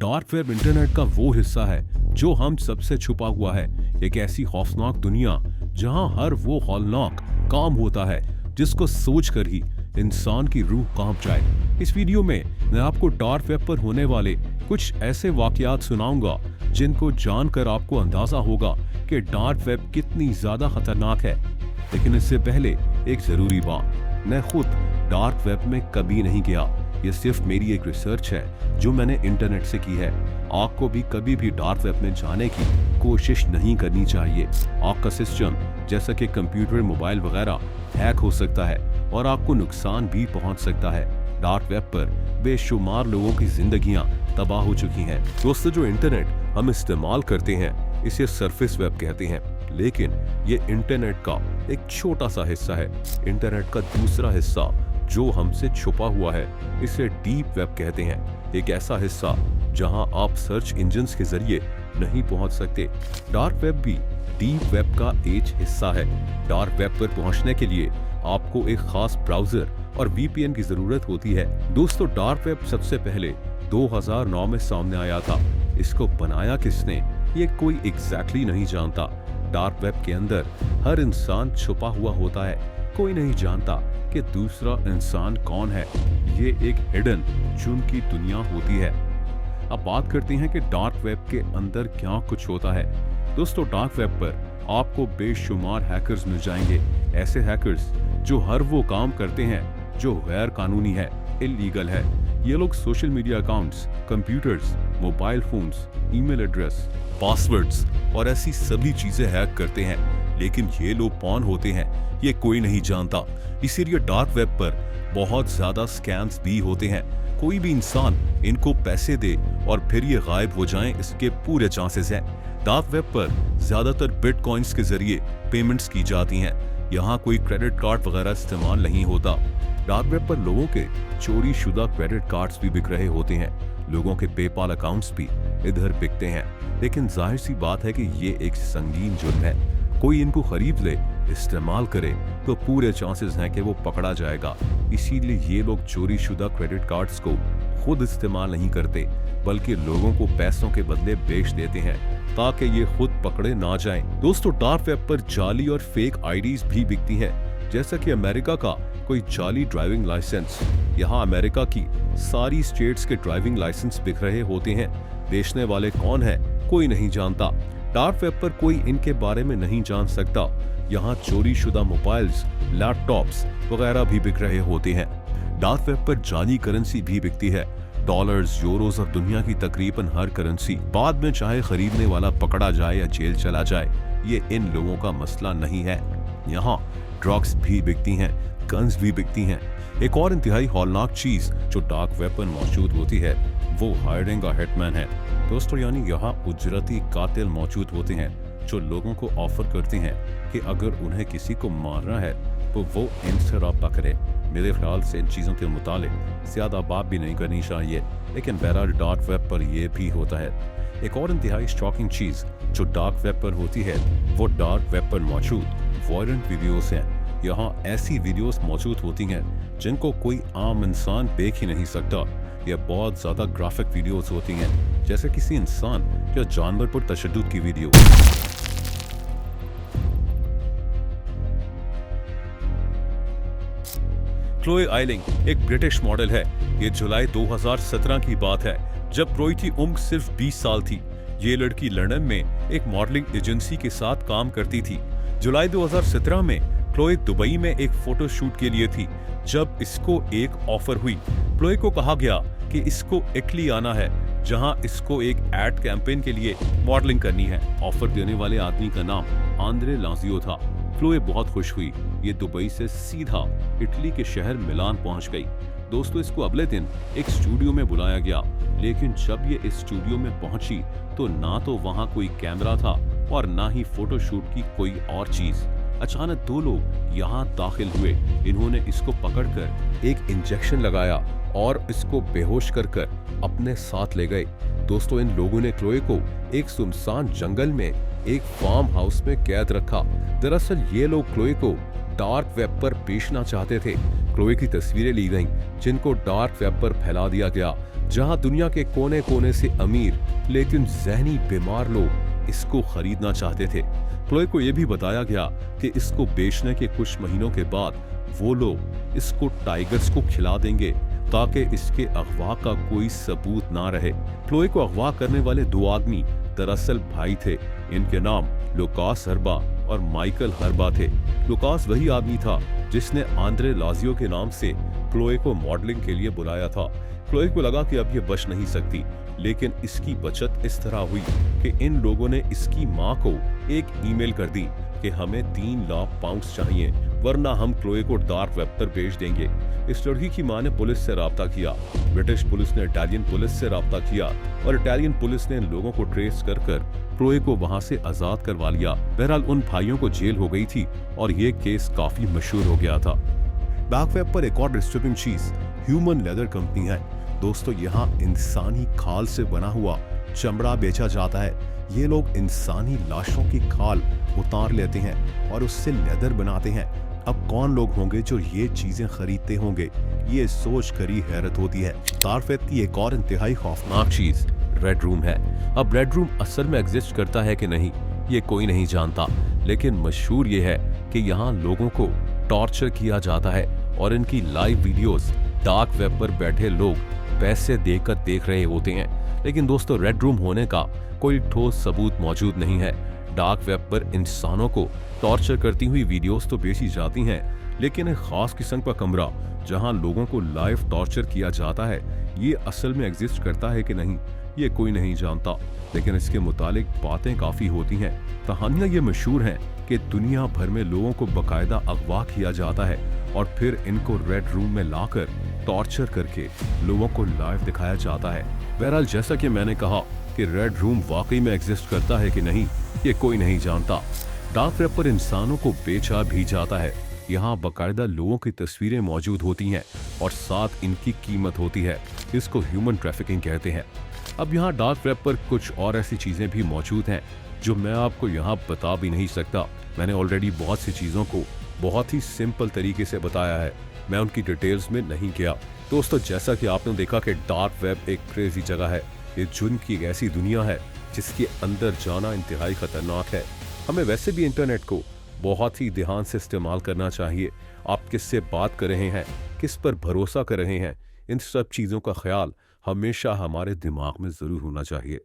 Dark web internet का वो हिस्सा है जो हम सबसे छुपा हुआ है। एक ऐसी खौफनाक दुनिया जहां हर वो हौलनाक काम होता है जिसको सोचकर ही इंसान की रूह कांप जाए। इस वीडियो में मैं आपको डार्क वेब पर होने वाले कुछ ऐसे वाकयात सुनाऊंगा जिनको जानकर आपको अंदाजा होगा कि डार्क वेब कितनी ज्यादा खतरनाक है। लेकिन इससे पहले एक जरूरी बात, मैं खुद डार्क वेब में कभी नहीं गया। ये सिर्फ मेरी एक रिसर्च है जो मैंने इंटरनेट से की है। आपको भी कभी भी डार्क वेब में जाने की कोशिश नहीं करनी चाहिए। आपका सिस्टम जैसा कि कंप्यूटर, मोबाइल वगैरह हैक हो सकता है और आपको नुकसान भी पहुंच सकता है। डार्क वेब पर बेशुमार लोगों की जिंदगियां तबाह हो चुकी हैं। दोस्तों, जो इंटरनेट हम इस्तेमाल करते हैं इसे सरफेस वेब कहते हैं, लेकिन ये इंटरनेट का एक छोटा सा हिस्सा है। इंटरनेट का दूसरा हिस्सा जो हमसे छुपा हुआ है इसे डीप वेब कहते हैं। एक ऐसा हिस्सा जहां आप सर्च इंजन्स के जरिए नहीं पहुंच सकते। डार्क वेब भी डीप वेब का एक हिस्सा है। डार्क वेब पर पहुंचने के लिए आपको एक खास ब्राउजर और वीपीएन की जरूरत होती है। दोस्तों, डार्क वेब सबसे पहले 2009 में सामने आया था। इसको बनाया किसने ये कोई एग्जैक्टली नहीं जानता। डार्क वेब के अंदर हर इंसान छुपा हुआ होता है। कोई नहीं जानता कि दूसरा इंसान कौन है। ये एक हिडन जुर्म की दुनिया होती है। अब बात करते हैं कि डार्क वेब के अंदर क्या कुछ होता है। दोस्तों, डार्क वेब पर आपको बेशुमार हैकर्स मिल जाएंगे। ऐसे हैकर्स जो हर वो काम करते हैं जो गैर कानूनी है, इल्लीगल है। ये लोग social media accounts, computers, mobile phones, email address, passwords और ऐसी सभी चीजें हैक करते हैं। लेकिन ये लोग कौन होते हैं ये कोई नहीं जानता। इसीलिए डार्क वेब पर बहुत ज्यादा स्कैम्स भी होते हैं। कोई भी इंसान इनको पैसे दे और फिर ये गायब हो जाएं, इसके पूरे चांसेस हैं। डार्क वेब पर ज्यादातर बिटकॉइंस के जरिए पेमेंट्स की जाती हैं। यहाँ कोई क्रेडिट कार्ड वगैरह इस्तेमाल नहीं होता। डार्क वेब पर लोगों के चोरी शुदा क्रेडिट कार्ड्स भी बिक रहे होते हैं। लोगों के पेपाल अकाउंट्स भी इधर बिकते हैं। लेकिन जाहिर सी बात है कि ये एक संगीन जुर्म है। कोई इनको खरीद ले, इस्तेमाल करे तो पूरे चांसेस हैं कि वो पकड़ा जाएगा। इसीलिए ये लोग चोरी शुदा क्रेडिट कार्ड्स को खुद इस्तेमाल नहीं करते, बल्कि लोगों को पैसों के बदले बेच देते हैं ताकि ये खुद पकड़े ना जाएं। दोस्तों, डार्क वेब पर जाली और फेक आईडीज भी बिकती हैं, जैसा कि अमेरिका का कोई जाली ड्राइविंग लाइसेंस। यहाँ अमेरिका की सारी स्टेट्स के ड्राइविंग लाइसेंस बिक रहे होते हैं। बेचने वाले कौन है कोई नहीं जानता। डार्क वेब पर कोई इनके बारे में नहीं जान सकता। यहाँ चोरी शुदा मोबाइल्स, लैपटॉप्स वगैरह भी बिक रहे होते हैं। डार्क वेब पर जाली करेंसी भी बिकती है। डॉलर्स, यूरोस और दुनिया की तकरीबन हर करेंसी। बाद में चाहे खरीदने वाला पकड़ा जाए या जेल चला जाए, ये इन लोगों का मसला नहीं है। यहाँ ड्रग्स भी बिकती हैं, गन्स भी बिकती हैं। एक और इंतहाई हौलनाक चीज जो डार्क वेब पर मौजूद होती है वो हायरिंग अ हिटमैन है। दोस्तों, यानी यहाँ उजरती कातिल मौजूद होते हैं जो लोगों को ऑफर करते हैं कि अगर उन्हें किसी को मारना है तो वो इनसे रब्ता करे। मेरे ख्याल से इन चीज़ों के मुतालिक ज़्यादा बात भी नहीं करनी चाहिए, लेकिन बहरहाल डार्क वेब पर यह भी होता है। एक और इंतहाई शॉकिंग चीज़ जो डार्क वेब पर होती है वो डार्क वेब पर मौजूद वायलेंट वीडियोस हैं। यहाँ ऐसी वीडियोस मौजूद होती हैं जिनको कोई आम इंसान देख ही नहीं सकता। यह बहुत ज़्यादा ग्राफिक वीडियोस होती हैं, जैसे किसी इंसान या जानवर पर तशद्दुद की वीडियो। क्लोए आइलिंग एक ब्रिटिश मॉडल है। ये जुलाई 2017 की बात है, जब क्लोए की उम्र सिर्फ 20 साल थी। ये लड़की लंदन में एक मॉडलिंग एजेंसी के साथ काम करती थी। जुलाई 2017 में क्लोए दुबई में एक फोटो शूट के लिए थी जब इसको एक ऑफर हुई। क्लोए को कहा गया कि इसको इटली आना है, जहां इसको एक एड कैंपेन के लिए मॉडलिंग करनी है। ऑफर देने वाले आदमी का नाम आंद्रे लाजियो था। क्लोए बहुत खुश हुई। ये दुबई से सीधा इटली के शहर मिलान पहुंच गई। दोस्तों, इसको अगले दिन एक स्टूडियो में बुलाया गया, लेकिन जब ये इस स्टूडियो में पहुंची तो ना तो वहां कोई कैमरा था और ना ही फोटोशूट की कोई और चीज। अचानक दो लोग यहाँ दाखिल हुए। इन्होंने इसको पकड़कर एक इंजेक्शन लगाया और इसको बेहोश कर अपने साथ ले गए। दोस्तों, इन लोगों ने क्लोए को एक सुनसान जंगल में एक फार्म हाउस में कैद रखा। दरअसल ये लोग क्लोए को डार्क वेब पर बेचना चाहते थे। क्लोए की तस्वीरें ली गईं, जिनको डार्क वेब पर फैला दिया गया, जहां दुनिया के कोने कोने से अमीर लेकिन जहनी बीमार लोग इसको खरीदना चाहते थे। क्लोए को यह भी बताया गया कि इसको बेचने के कुछ महीनों के बाद वो लोग इसको टाइगर्स को खिला देंगे ताकि इसके अगवा का कोई सबूत ना रहे। क्लोए को अगवा करने वाले दो आदमी दरअसल भाई थे। इनके नाम लुकास हर्बा और माइकल हर्बा थे। लुकास वही आदमी था जिसने आंद्रे लाजियो के नाम से क्लोए को मॉडलिंग के लिए बुलाया था। क्लोए को लगा कि अब ये बच नहीं सकती, लेकिन इसकी बचत इस तरह हुई कि इन लोगों ने इसकी मां को एक ईमेल कर दी कि हमें 3 लाख पाउंड चाहिए, वरना हम क्लोए को डार्क वेब पर बेच देंगे। इस लड़की की मां ने पुलिस से राब्ता किया। ब्रिटिश पुलिस ने इटालियन पुलिस से राब्ता किया और इटालियन पुलिस ने लोगों को ट्रेस कर क्लोए को वहां से आजाद करवा लिया। बहरहाल उन भाइयों को जेल हो गई थी और ये केस काफी मशहूर हो गया था। डार्क वेब पर एक और डिस्टर्बिंग चीज ह्यूमन लेदर कंपनी है। दोस्तों, यहाँ इंसानी खाल से बना हुआ चमड़ा बेचा जाता है। ये लोग इंसानी लाशों की खाल उतार लेते हैं और उससे लेदर बनाते हैं। अब कौन लोग होंगे जो ये चीजें खरीदते होंगे, ये सोच कर ही हैरत होती है। डार्क वेब की एक और इंतहाई खौफनाक चीज रेड रूम है। अब रेड रूम असल में एग्जिस्ट करता है कि नहीं, ये कोई नहीं जानता, लेकिन मशहूर ये है कि यहाँ लोगों को टॉर्चर किया जाता है और इनकी लाइव वीडियोस डार्क वेब पर बैठे लोग पैसे देकर देख रहे होते हैं। लेकिन दोस्तों, रेड रूम होने का कोई ठोस सबूत मौजूद नहीं है। डार्क वेब पर इंसानों को टॉर्चर करती हुई वीडियोस तो बेची जाती हैं, लेकिन एक खास किस्म का कमरा जहां लोगों को लाइव टॉर्चर किया जाता है, ये असल में एग्जिस्ट करता है कि नहीं, ये कोई नहीं जानता। लेकिन इसके मुतालिक बातें काफी होती हैं। कहानियां ये मशहूर हैं कि दुनिया भर में लोगों को बकायदा अगवा किया जाता है और फिर इनको रेड रूम में लाकर टॉर्चर करके लोगों को लाइव दिखाया जाता है। बहरहाल, जैसा कि मैंने कहा कि रेड रूम वाकई में एग्जिस्ट करता है कि नहीं, ये कोई नहीं जानता। डार्क वेब पर इंसानों को बेचा भी जाता है। यहाँ बकायदा लोगों की तस्वीरें मौजूद होती हैं और साथ इनकी कीमत होती है। इसको ह्यूमन ट्रैफिकिंग कहते हैं। अब यहाँ डार्क वेब पर कुछ और ऐसी चीजें भी मौजूद हैं जो मैं आपको यहाँ बता भी नहीं सकता। मैंने ऑलरेडी बहुत सी चीजों को बहुत ही सिंपल तरीके से बताया है, मैं उनकी डिटेल्स में नहीं गया। दोस्तों, जैसा कि आपने देखा कि डार्क वेब एक क्रेजी जगह है। ये जुर्म की एक ऐसी दुनिया है जिसके अंदर जाना इंतहाई खतरनाक है। हमें वैसे भी इंटरनेट को बहुत ही ध्यान से इस्तेमाल करना चाहिए। आप किससे बात कर रहे हैं, किस पर भरोसा कर रहे हैं, इन सब चीज़ों का ख्याल हमेशा हमारे दिमाग में ज़रूर होना चाहिए।